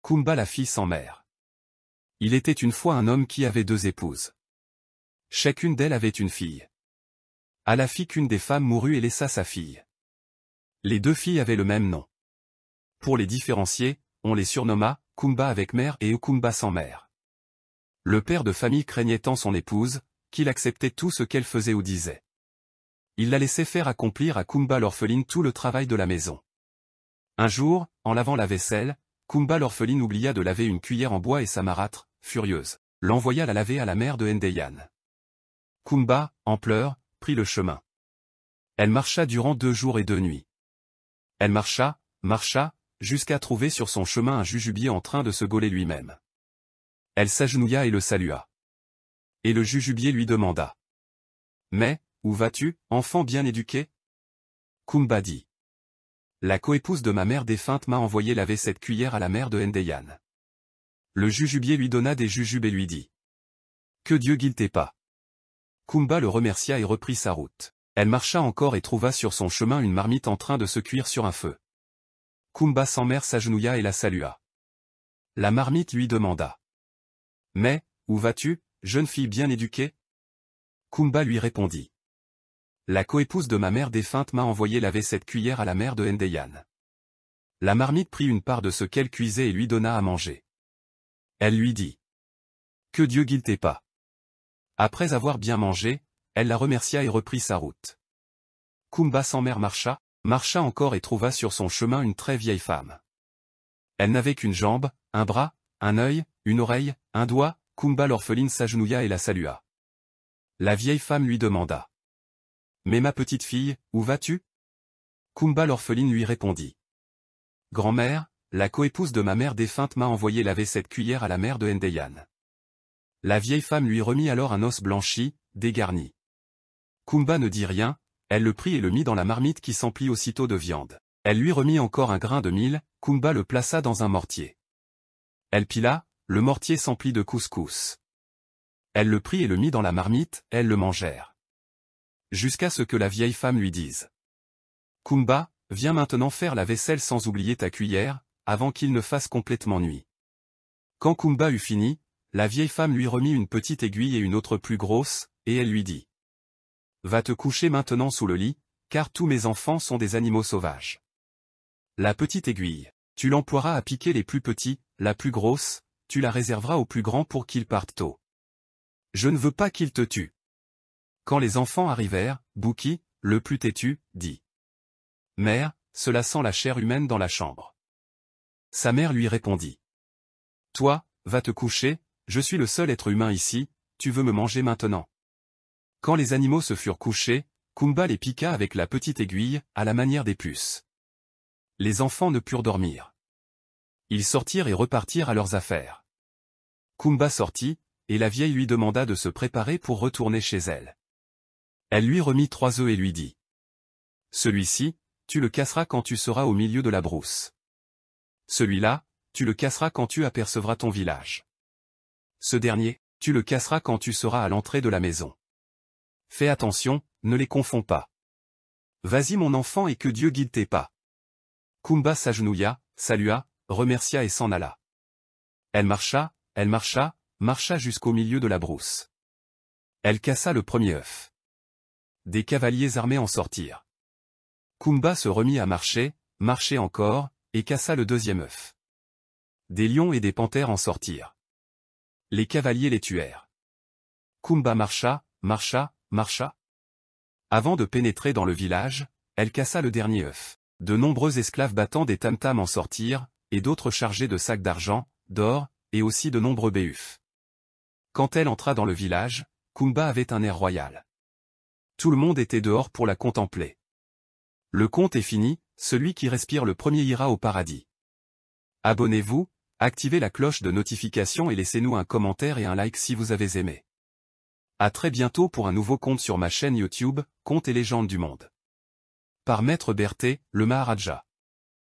Kumba la fille sans mère. Il était une fois un homme qui avait 2 épouses. Chacune d'elles avait une fille. À la fille qu'une des femmes mourut et laissa sa fille. Les 2 filles avaient le même nom. Pour les différencier, on les surnomma Kumba avec mère et Kumba sans mère. Le père de famille craignait tant son épouse, qu'il acceptait tout ce qu'elle faisait ou disait. Il la laissait faire accomplir à Kumba l'orpheline tout le travail de la maison. Un jour, en lavant la vaisselle, Kumba l'orpheline oublia de laver une cuillère en bois et sa marâtre, furieuse, l'envoya la laver à la mère de Ndeyan. Kumba, en pleurs, prit le chemin. Elle marcha durant 2 jours et 2 nuits. Elle marcha, jusqu'à trouver sur son chemin un jujubier en train de se gauler lui-même. Elle s'agenouilla et le salua. Et le jujubier lui demanda. « Mais, où vas-tu, enfant bien éduqué ?» Kumba dit. « La coépouse de ma mère défunte m'a envoyé laver cette cuillère à la mère de Ndeyan. » Le jujubier lui donna des jujubes et lui dit. « Que Dieu guide tes pas. » Kumba le remercia et reprit sa route. Elle marcha encore et trouva sur son chemin une marmite en train de se cuire sur un feu. Kumba sans mère s'agenouilla et la salua. La marmite lui demanda. « Mais, où vas-tu, jeune fille bien éduquée ?» Kumba lui répondit. « La coépouse de ma mère défunte m'a envoyé laver cette cuillère à la mère de Ndeyan. » La marmite prit une part de ce qu'elle cuisait et lui donna à manger. Elle lui dit. « Que Dieu guide tes pas. » Après avoir bien mangé, elle la remercia et reprit sa route. Kumba sans mère marcha encore et trouva sur son chemin une très vieille femme. Elle n'avait qu'une jambe, un bras, un œil, une oreille, un doigt. Kumba l'orpheline s'agenouilla et la salua. La vieille femme lui demanda. « Mais ma petite fille, où vas-tu ?» Kumba l'orpheline lui répondit. « Grand-mère, la coépouse de ma mère défunte m'a envoyé laver cette cuillère à la mère de Ndeyan. » La vieille femme lui remit alors un os blanchi, dégarni. Kumba ne dit rien, elle le prit et le mit dans la marmite qui s'emplit aussitôt de viande. Elle lui remit encore un grain de mil, Kumba le plaça dans un mortier. Elle pila, le mortier s'emplit de couscous. Elle le prit et le mit dans la marmite, elles le mangèrent. Jusqu'à ce que la vieille femme lui dise. « Kumba, viens maintenant faire la vaisselle sans oublier ta cuillère, avant qu'il ne fasse complètement nuit. » Quand Kumba eut fini, la vieille femme lui remit une petite aiguille et une autre plus grosse, et elle lui dit. « Va te coucher maintenant sous le lit, car tous mes enfants sont des animaux sauvages. La petite aiguille, tu l'emploieras à piquer les plus petits, la plus grosse, tu la réserveras aux plus grands pour qu'ils partent tôt. Je ne veux pas qu'ils te tuent. » Quand les enfants arrivèrent, Bouki, le plus têtu, dit. « Mère, cela sent la chair humaine dans la chambre. » Sa mère lui répondit. « Toi, va te coucher, je suis le seul être humain ici, tu veux me manger maintenant. » Quand les animaux se furent couchés, Kumba les piqua avec la petite aiguille, à la manière des puces. Les enfants ne purent dormir. Ils sortirent et repartirent à leurs affaires. Kumba sortit, et la vieille lui demanda de se préparer pour retourner chez elle. Elle lui remit 3 œufs et lui dit. « Celui-ci, tu le casseras quand tu seras au milieu de la brousse. Celui-là, tu le casseras quand tu apercevras ton village. Ce dernier, tu le casseras quand tu seras à l'entrée de la maison. Fais attention, ne les confonds pas. Vas-y mon enfant et que Dieu guide tes pas. » Kumba s'agenouilla, salua, remercia et s'en alla. Elle marcha jusqu'au milieu de la brousse. Elle cassa le premier œuf. Des cavaliers armés en sortirent. Kumba se remit à marcher encore, et cassa le deuxième œuf. Des lions et des panthères en sortirent. Les cavaliers les tuèrent. Kumba marcha. Avant de pénétrer dans le village, elle cassa le dernier œuf. De nombreux esclaves battant des tam-tams en sortirent, et d'autres chargés de sacs d'argent, d'or, et aussi de nombreux béhufs. Quand elle entra dans le village, Kumba avait un air royal. Tout le monde était dehors pour la contempler. Le conte est fini, celui qui respire le premier ira au paradis. Abonnez-vous, activez la cloche de notification et laissez-nous un commentaire et un like si vous avez aimé. À très bientôt pour un nouveau conte sur ma chaîne YouTube, Contes et légendes du monde. Par Maître Berthet, le Maharaja.